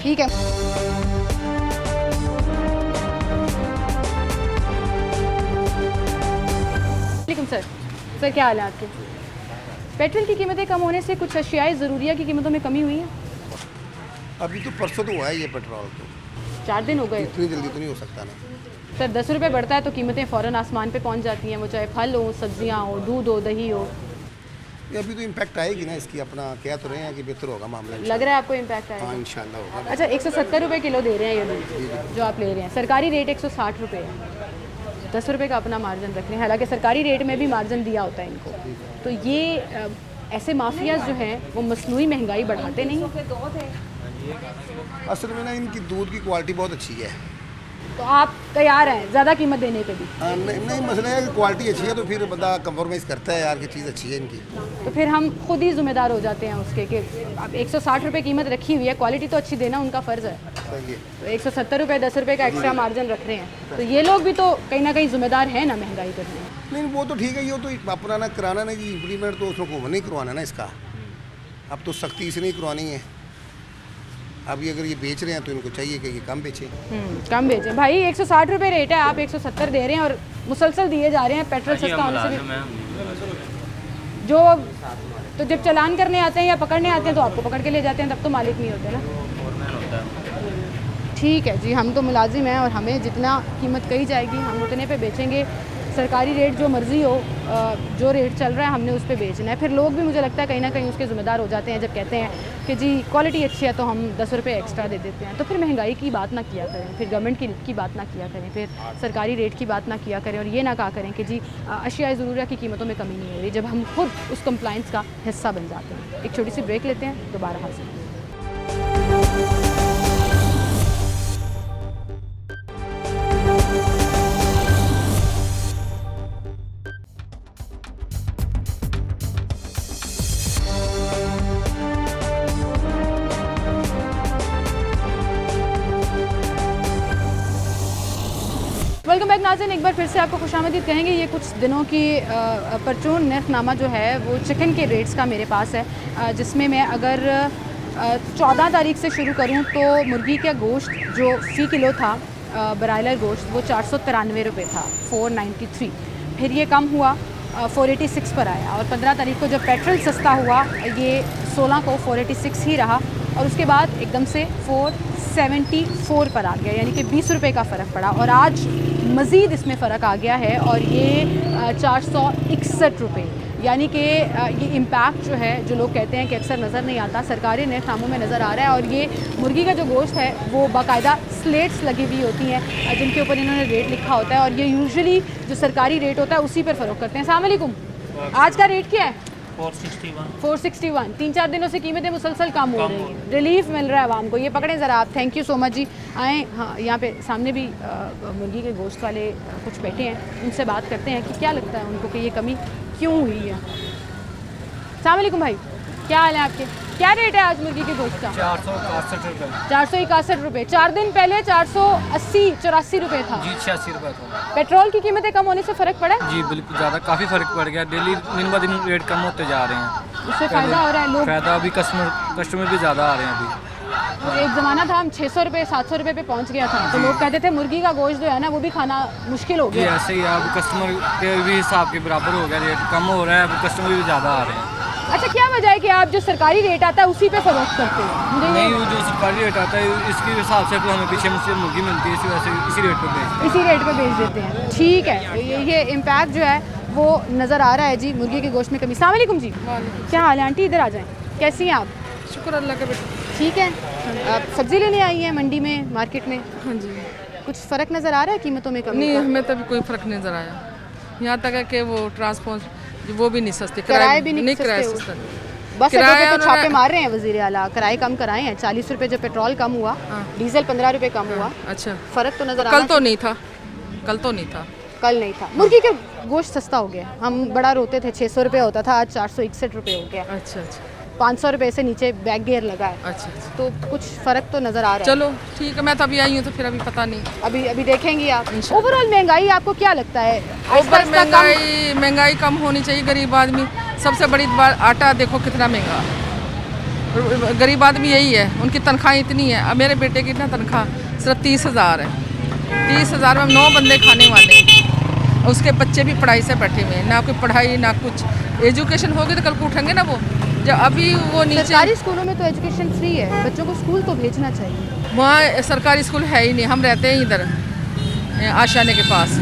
ठीक है। वालेकुम सर, सर क्या हाल है आपके? पेट्रोल की कीमतें कम होने से कुछ अशियाई ज़रूरिया की कीमतों में कमी हुई है?
अभी तो परसों तो हुआ है ये पेट्रोल, तो
4 दिन हो गए।
इतनी जल्दी तो नहीं हो सकता ना।
सर 10 रुपये बढ़ता है तो कीमतें फ़ौरन आसमान पे पहुंच जाती हैं, वो चाहे फल हो, सब्जियां हो, दूध हो, दही हो।
ये अभी तो इम्पैक्ट आएगी ना इसकी, अपना कह तो रहे हैं कि बेहतर होगा मामला।
लग रहा है आपको इम्पैक्ट आएगा?
हाँ इंशाल्लाह होगा।
अच्छा, 170 रुपये किलो दे रहे हैं ये दूध जो आप ले रहे हैं। सरकारी रेट 160 रुपये है, 10 रुपये का अपना मार्जिन रख रहे हैं। हालांकि सरकारी रेट में भी मार्जिन दिया होता है इनको। तो ये ऐसे माफियाज जो हैं वो मसनूई महंगाई बढ़ाते नहीं।
असल में ना इनकी दूध की क्वालिटी बहुत अच्छी है।
तो आप तैयार हैं ज़्यादा कीमत देने पे भी?
नहीं मसला है कि क्वालिटी अच्छी है तो फिर बंदा कंप्रोमाइज़ करता है यार कि चीज़ अच्छी है इनकी।
तो फिर हम खुद ही ज़िम्मेदार हो जाते हैं उसके कि अब 160 रुपये कीमत रखी हुई है, क्वालिटी तो अच्छी देना उनका फ़र्ज़ है।
सही है।
तो 170 रुपये 10 रुपये का एक्स्ट्रा मार्जिन रख रहे हैं, तो ये लोग भी तो कहीं ना कहीं ज़िम्मेदार हैं ना महंगाई करने में।
नहीं वो तो ठीक है, ये तो अपना ना कराना ना जी इम्प्लीमेंट तो उसको नहीं करवाना ना इसका, अब तो सख्ती से नहीं करवानी है। अब ये अगर ये बेच रहे हैं तो इनको चाहिए कि ये कम बेचें।
कम बेचें भाई, 160 रुपये रेट है, आप 170 दे रहे हैं और मुसलसल दिए जा रहे हैं। पेट्रोल सस्ता होने से भी जो तो जब चालान करने आते हैं या पकड़ने आते हैं तो आपको पकड़ के ले जाते हैं, तब तो मालिक नहीं होते ना। ठीक है जी, हम तो मुलाजिम हैं और हमें जितना कीमत कही जाएगी हम उतने पे बेचेंगे। सरकारी रेट जो मर्ज़ी हो, जो रेट चल रहा है हमने उस पर बेचना है। फिर लोग भी मुझे लगता है कहीं ना कहीं उसके ज़िम्मेदार हो जाते हैं जब कहते हैं कि जी क्वालिटी अच्छी है तो हम 10 रुपये एक्स्ट्रा दे देते हैं। तो फिर महंगाई की बात ना किया करें, फिर गवर्नमेंट की बात ना किया करें, फिर सरकारी रेट की बात ना किया करें और ये ना कहा करें कि जी अशिया ज़रूरत की कीमतों में कमी नहीं हो रही, जब हम खुद उस कंप्लाइंस का हिस्सा बन जाते हैं। एक छोटी सी ब्रेक लेते हैं, दोबारा हाजिर। वेलकम बैक नाज़रीन, एक बार फिर से आपको खुशामदीद कहेंगे। ये कुछ दिनों की परचून नरखनामा जो है वो चिकन के रेट्स का मेरे पास है, जिसमें मैं अगर 14 तारीख से शुरू करूं तो मुर्गी का गोश्त जो फ़ी किलो था, ब्रायलर गोश्त, वो 493 रुपये था, 493। फिर ये कम हुआ, 486 पर आया और 15 तारीख को जब पेट्रोल सस्ता हुआ ये 16 को 486 ही रहा और उसके बाद एकदम से 474 पर आ गया, यानी कि 20 रुपये का फ़र्क पड़ा। और आज मज़ीद इसमें फ़र्क आ गया है और ये 461 रुपये, यानी कि ये इम्पैक्ट जो है, जो लोग कहते हैं कि अक्सर नज़र नहीं आता, सरकारी नरखनामों में नज़र आ रहा है। और ये मुर्गी का जो गोश्त है वो बाकायदा स्लेट्स लगी हुई होती हैं जिनके ऊपर इन्होंने रेट लिखा होता है और ये यूजुअली जो सरकारी रेट होता है उसी पर फ़रोख्त करते हैं। अस्सलाम वालेकुम, आज का रेट क्या है? 461। 3-4 दिनों से कीमतें मुसलसल कम हो रही हैं, रिलीफ मिल रहा है आवाम को। ये पकड़ें ज़रा आप, थैंक यू सो मच जी। आएँ, हाँ यहाँ पे सामने भी मुर्गी के गोश्त वाले कुछ बैठे हैं, उनसे बात करते हैं कि क्या लगता है उनको कि ये कमी क्यों हुई है। अस्सलाम वालेकुम भाई, क्या हाल है आपके? क्या रेट है आज मुर्गी के गोश्त का?
461 रुपये।
461 रुपये। 4 दिन पहले 480-84 रुपये था
जी, 86 रुपये था।
पेट्रोल की कीमतें कम होने से फ़र्क पड़ा है?
जी बिल्कुल, ज़्यादा काफ़ी फ़र्क पड़ गया। डेली दिन ब दिन रेट कम होते जा रहे हैं,
उससे फ़ायदा हो रहा है, लोग
फ़ायदा अभी कस्टमर भी ज़्यादा आ रहे हैं अभी।
एक ज़माना था हम 600 रुपये 700 रुपये पे पहुंच गया था, तो लोग कहते थे मुर्गी का गोश्त जो है ना वो भी खाना मुश्किल हो
जी
गया।
ऐसे ही अब कस्टमर के भी हिसाब के बराबर हो गया, रेट कम हो रहा है, अब कस्टमर भी ज़्यादा आ रहे हैं।
अच्छा, क्या वजह है कि आप जो सरकारी रेट आता है उसी पे फ़रोख्त करते हैं? मुझे
नहीं, वो जो सरकारी रेट आता है इसके हिसाब से तो हमें पीछे मुझसे मुर्गी मिलती है, इसी वजह से इसी रेट पर बेचते हैं।
इसी रेट पे बेच देते हैं, ठीक है। ये इम्पैक्ट जो है वो नज़र आ रहा है जी मुर्गी के गोश्त में कमी। अस्सलाम वालेकुम जी, क्या हाल है आंटी? इधर आ जाएँ, कैसी हैं आप?
शुक्र अल्लाह का बेटा,
ठीक है। आप सब्ज़ी लेने आई हैं मंडी में, मार्केट में?
हाँ जी।
कुछ फ़र्क नज़र आ रहा है कीमतों में कमी?
नहीं, हमें तो अभी कोई फ़र्क नहीं नज़र आया। यहाँ तक है कि वो ट्रांसपोर्ट वो भी नहीं सस्ते,
किराए भी नहीं
किराए
सस्ते
सस्ता।
बस अड्डों पे तो
उन्होंने-
छापे मार रहे हैं वज़ीर आला, किराए कम कराए हैं। 40 रुपये जो पेट्रोल कम हुआ, डीजल 15 रुपये कम हुआ।
अच्छा,
फ़र्क तो नज़र
कल तो नहीं था, कल तो नहीं था,
कल नहीं था। मुर्गी के गोश्त सस्ता हो गया, हम बड़ा रोते थे, 600 रुपये होता था, आज 461 रुपये हो गया।
अच्छा अच्छा
500 रुपये से नीचे बैक गियर लगा है,
अच्छा अच्छा।
तो कुछ फ़र्क तो नज़र आ रहा है।
चलो ठीक है, मैं तो अभी आई हूँ तो फिर अभी पता नहीं।
अभी देखेंगी आप। ओवरऑल महंगाई आपको क्या लगता है?
ओवर महंगाई कम होनी चाहिए। गरीब आदमी, सबसे बड़ी बात आटा देखो कितना महंगा, गरीब आदमी यही है, उनकी तनख्वाह इतनी है। अब मेरे बेटे की ना तनख्वाह सिर्फ 30,000 है, 30,000 में 9 बंदे खाने वाले हैं, उसके बच्चे भी पढ़ाई से बैठे हुए हैं, ना कोई पढ़ाई ना कुछ। एजुकेशन होगी तो कल को उठेंगे ना वो, जब अभी वो नीचे।
सरकारी स्कूलों में तो एजुकेशन फ्री है, बच्चों को स्कूल तो भेजना चाहिए।
वहाँ सरकारी स्कूल है ही नहीं, हम रहते हैं इधर आशाने के पास,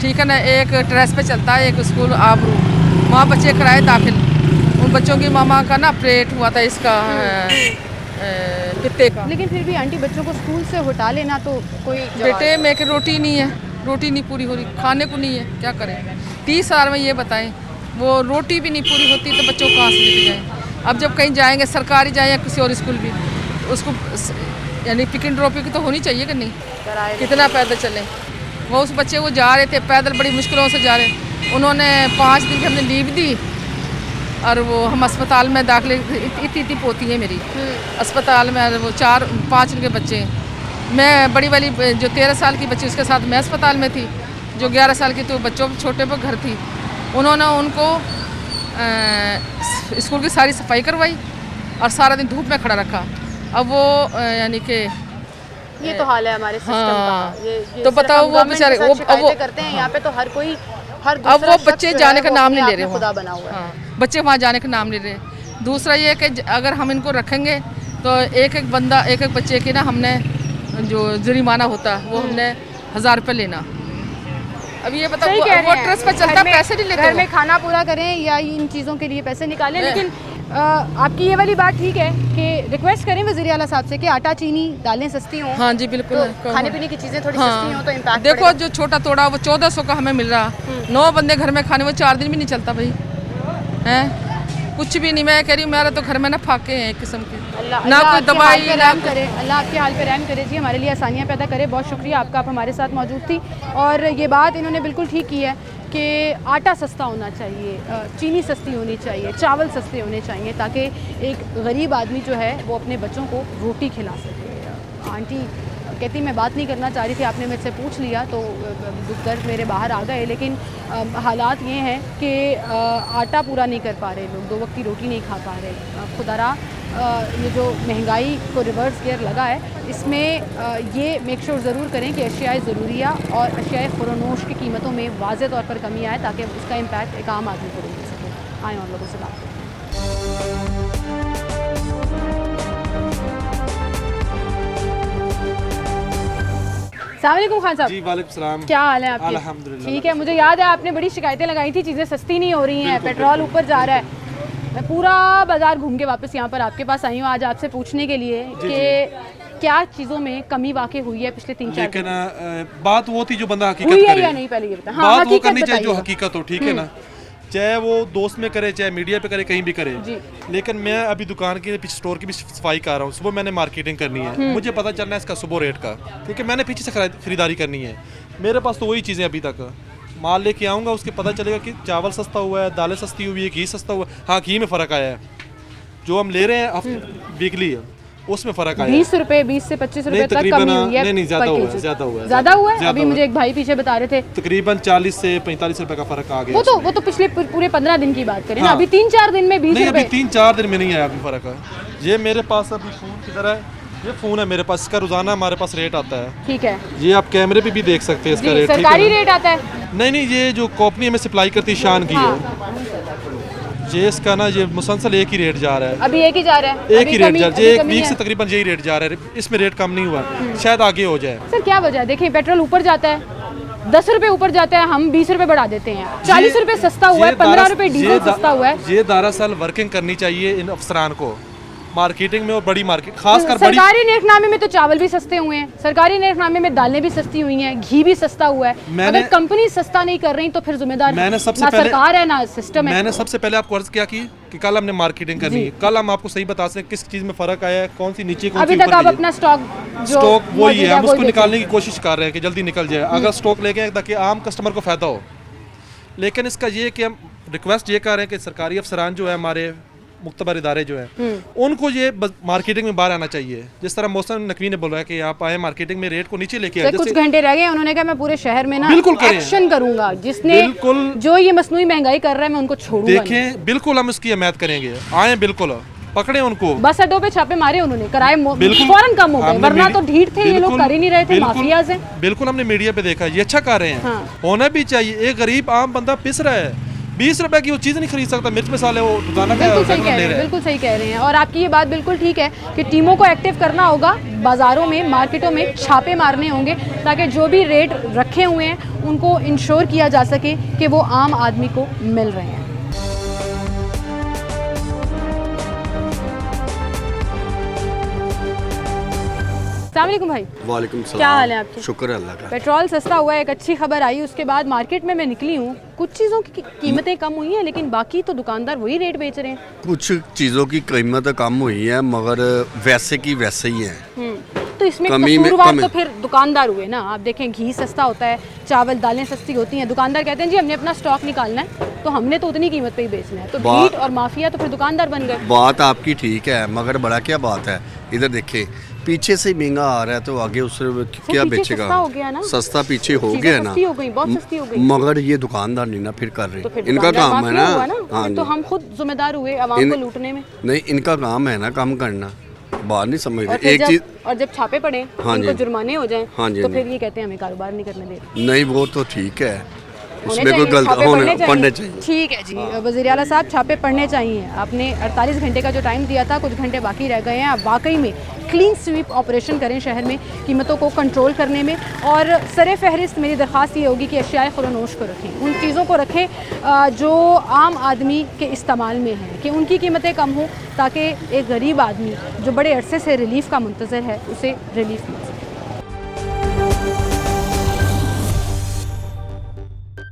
ठीक है ना। एक ट्रेस पे चलता है एक स्कूल आबरू, वहाँ बच्चे कराए दाखिल, उन बच्चों की मामा का ना ऑपरेट हुआ था इसका पित्ते का।
लेकिन फिर भी आंटी बच्चों को स्कूल से हटा लेना तो कोई
बेटे मेरे की रोटी नहीं है, रोटी नहीं पूरी हो रही, खाने को नहीं है, क्या करें। 30 साल में ये बताएं, वो रोटी भी नहीं पूरी होती तो बच्चों को कहाँ से लेके जाएँ। अब जब कहीं जाएंगे सरकारी जाए या किसी और स्कूल भी, उसको यानी पिक एंड ड्रॉप की तो होनी चाहिए कि नहीं, कितना पैदल चलें। वो उस बच्चे को जा रहे थे पैदल, बड़ी मुश्किलों से जा रहे, उन्होंने 5 दिन की हमने लीव दी और वो हम अस्पताल में दाखिले, इतनी पोती है मेरी अस्पताल में, वो 4-5 दिन के बच्चे। मैं बड़ी वाली जो 13 साल की बच्ची उसके साथ मैं अस्पताल में थी, जो 11 साल की तो बच्चों छोटे पर घर थी। उन्होंने उनको स्कूल की सारी सफाई करवाई और सारा दिन धूप में खड़ा रखा। अब वो यानी कि
ये तो हाल है हमारे सिस्टम का। ये
तो बताओ वो बेचारे वो
करते हैं यहाँ पे तो हर कोई हर
अब वो बच्चे जाने का नाम नहीं ले रहे,
खुदा बना हुआ है।
बच्चे वहाँ जाने का नाम नहीं ले रहे। दूसरा ये कि अगर हम इनको रखेंगे तो एक एक बच्चे की ना हमने जो जुर्माना होता वो हमने 1000 रुपये लेना। अब ये बताओ वो ट्रस्ट पर चलता, पैसे नहीं लेते,
घर में खाना पूरा करें या इन चीज़ों के लिए पैसे निकालें। लेकिन आपकी ये वाली बात ठीक है कि रिक्वेस्ट करें वज़ीर आला साहब से कि आटा चीनी दालें सस्ती हों।
हाँ जी बिल्कुल,
तो खाने पीने की चीज़ें थोड़ी सस्ती हों तो इम्पैक्ट
देखो जो छोटा तोड़ा वो 1400 का हमें मिल रहा, 9 बंदे घर में खाने, वो 4 दिन भी नहीं चलता भाई, हैं कुछ भी नहीं। मैं कह रही हूँ मेरा तो घर में ना फाके हैं एक किस्म के, ना कोई दवाई ना
करे। अल्लाह आपके हाल पे रहम करे जी, हमारे लिए आसानियाँ पैदा करे। बहुत शुक्रिया आपका, आप हमारे साथ मौजूद थी। और ये बात इन्होंने बिल्कुल ठीक की है कि आटा सस्ता होना चाहिए, चीनी सस्ती होनी चाहिए, चावल सस्ते होने चाहिए, ताकि एक गरीब आदमी जो है वो अपने बच्चों को रोटी खिला सके। आंटी कहती मैं बात नहीं करना चाह रही थी, आपने मुझसे पूछ लिया तो दुख दर्द मेरे बाहर आ गए। लेकिन हालात ये हैं कि आटा पूरा नहीं कर पा रहे लोग, 2 वक्त की रोटी नहीं खा पा रहे। खुदारा ये जो महंगाई को रिवर्स गियर लगा है, इसमें ये मेक श्योर ज़रूर करें कि अशियाए ज़रूरिया और अशियाए ख़ुरनोश की कीमतों में वाज़े तौर पर कमी आए, ताकि उसका इम्पैक्ट एक आम आदमी को मिल सके। आए और लोगों से बात करें। अस्सलामुअलैकुम खान साहब।
जी वालेकुम सलाम।
क्या हाल है आपके?
अल्हम्दुलिल्लाह।
ठीक है, मुझे याद है आपने बड़ी शिकायतें लगाई थी, चीज़ें सस्ती नहीं हो रही हैं, पेट्रोल ऊपर जा रहा है। मैं पूरा बाजार घूम के वापस यहाँ पर आपके पास आई हूँ आज आपसे पूछने के लिए कि क्या चीज़ों में कमी वाकई हुई है पिछले 3-4
लेकिन बात वो थी जो बंदा हकीकत
हुई है
करे
या नहीं, पहले ये बताएं।
बात वो करनी चाहिए जो हकीकत हो, ठीक है ना, चाहे वो दोस्त में करे, चाहे मीडिया पे करे, कहीं भी करे। लेकिन मैं अभी दुकान की पीछे स्टोर की भी सफाई कर रहा हूँ, सुबह मैंने मार्केटिंग करनी है, मुझे पता चलना है इसका सुबह रेट का, ठीक है, मैंने पीछे से खरीदारी करनी है। मेरे पास तो वही चीज़ें अभी तक माल लेके आऊँगा, उसके पता चलेगा कि चावल सस्ता हुआ है, दालें सस्ती हुई है, घी सस्ता हुआ है। हाँ, घी में फ़र्क आया है, जो हम ले रहे हैं वीकली है उसमें फ़र्क आया है।
20 रुपए 20 से 25 रुपए तक कमी हुई है।
नहीं, ज़्यादा हुआ है,
ज़्यादा हुआ है। अभी मुझे एक भाई पीछे बता रहे थे
तकरीबन 40 से 45 रुपए का फ़र्क आ गया।
वो तो पिछले पूरे 15 दिन की बात करें ना, अभी 3-4 दिन में 20 रुपए।
अभी 3-4 दिन में नहीं आया अभी फ़र्क है। ये मेरे पास अभी फ़ोन किधर है, ये फ़ोन है मेरे पास, इसका रोज़ाना हमारे पास रेट आता है,
ठीक है,
ये आप कैमरे पे भी देख सकते हैं इसका रेट।
सरकारी रेट आता है?
नहीं, ये जो कंपनी हमें सप्लाई करती है शान की है, ये इसका ना ये मुसलसल एक ही रेट जा रहा है।
अभी एक ही जा रहा है,
एक ही रेट जा रहा है, एक वीक से तकरीबन यही रेट जा रहा है, इसमें रेट कम नहीं हुआ, शायद आगे हो जाए।
सर क्या वजह है? देखिए पेट्रोल ऊपर जाता है, 10 रुपए ऊपर जाता है, हम 20 रुपए बढ़ा देते हैं, 40 रुपए सस्ता हुआ है, 15 रुपए डीजल सस्ता हुआ है।
ये दरअसल वर्किंग करनी चाहिए इन अफसरान को मार्केटिंग में, और बड़ी मार्केट खासकर
सरकारी नेकनामे में तो चावल भी सस्ते हुए हैं, सरकारी नेकनामे में दालें भी सस्ती हुई हैं, घी भी सस्ता हुआ है। अगर कंपनी सस्ता नहीं कर रही तो फिर जिम्मेदार ना सरकार है ना सिस्टम है।
मैंने सबसे पहले आपको अर्ज किया कि कल हमने मार्केटिंग करनी है, कल हम आपको सही बता सकते किस चीज़ में फ़र्क आया है, कौन सी नीचे कौन सी ऊपर।
अभी तक आप अपना स्टॉक
वही है, हम उसको निकालने की कोशिश कर रहे हैं कि जल्दी निकल जाए, अगर स्टॉक लेके आए ताकि आम कस्टमर को फ़ायदा हो। लेकिन इसका ये कि हम रिक्वेस्ट ये कर रहे हैं कि सरकारी अफसरान जो है हमारे मुख्तबर इदारे जो है उनको ये मार्केटिंग में बाहर आना चाहिए। जिस तरह मौसम नकवी ने बोला है कि आप आए मार्केटिंग में रेट को नीचे लेके आए।
कुछ घंटे रह गए, उन्होंने कहा मैं पूरे शहर में ना एक्शन करूंगा, जिसने जो ये मसनूई महंगाई कर रहा है मैं उनको छोड़ूंगा।
देखें, बिल्कुल हम उसकी हिमायत करेंगे, आए बिल्कुल पकड़े उनको।
बस अड्डों पे छापे मारे उन्होंने, किराए फौरन कम हो गए, वरना तो ढीठ थे ये लोग, कर ही नहीं रहे थे, माफियाज हैं।
बिल्कुल हमने मीडिया पे देखा, ये अच्छा कर रहे हैं, होना भी चाहिए। एक गरीब आम बंदा पिस रहा है, 20 रुपए की वो चीज़ नहीं खरीद सकता, मिर्च मसाले वो रोजाना का
बिल्कुल सही कह रहे हैं। और आपकी ये बात बिल्कुल ठीक है कि टीमों को एक्टिव करना होगा, बाज़ारों में मार्केटों में छापे मारने होंगे, ताकि जो भी रेट रखे हुए हैं उनको इंश्योर किया जा सके कि वो आम आदमी को मिल रहे हैं। अस्सलाम वालेकुम भाई।
वालेकुम सलाम।
क्या हाल है आपके?
शुक्र है अल्लाह का।
पेट्रोल सस्ता हुआ है, एक अच्छी खबर आई, उसके बाद मार्केट में मैं निकली हूँ, कुछ चीज़ों की कीमतें कम हुई हैं, लेकिन बाकी तो दुकानदार वही रेट बेच रहे हैं।
कुछ चीज़ों की कीमत कम हुई है मगर वैसे की वैसे ही है।
तो इसमें
कमी में
कसूरवार
कमी।
तो फिर दुकानदार हुए ना। आप देखें घी सस्ता होता है, चावल दालें सस्ती होती हैं, दुकानदार कहते हैं जी हमने अपना स्टॉक निकालना है तो हमने तो उतनी कीमत पे ही बेचना है, तो भीड़ और माफिया तो फिर दुकानदार बन गए।
बात आपकी ठीक है मगर बड़ा क्या बात है, इधर देखें पीछे से महंगा आ रहा है तो आगे उससे क्या
पीछे
बेचेगा?
सस्ता हो गया ना।
सस्ता पीछे हो
चीज़ें
गया ना,
सस्ती हो गई, बहुत सस्ती हो गई।
मगर ये दुकानदार नहीं ना फिर कर
तो फिर
रहे, इनका
दुकानदार
काम है
माफिया हुआ
ना। हाँ
तो
जी।
हम खुद जिम्मेदार हुए आवाम को लूटने में।
नहीं इनका काम है ना कम करना, बात नहीं
और
समझते
फिर
एक चीज।
और जब छापे पड़े
हाँ
उनको
जी।
जुर्माने हो जाएं
हाँ जी,
तो
हाँ
फिर
जी।
ये कहते हैं हमें कारोबार नहीं करने दे रहे।
नहीं वो तो ठीक है,
होने
उसमें कोई
चाहिए,
गलत
छापे
पढ़ने चाहिए।
ठीक है जी, वज़ीर आला साहब छापे पड़ने चाहिए। आपने 48 घंटे का जो टाइम दिया था, कुछ घंटे बाकी रह गए हैं। आप वाकई में क्लीन स्वीप ऑपरेशन करें शहर में कीमतों को कंट्रोल करने में, और सरे फहरिस्त मेरी दरख्वास्त ये होगी कि अशियाए खुरनोश को रखें, उन चीज़ों को रखें जो आम आदमी के इस्तेमाल में हैं, कि उनकी कीमतें कम हों ताकि एक गरीब आदमी जो बड़े अरसे से रिलीफ़ का मुंतज़र है उसे रिलीफ़ मिल सके।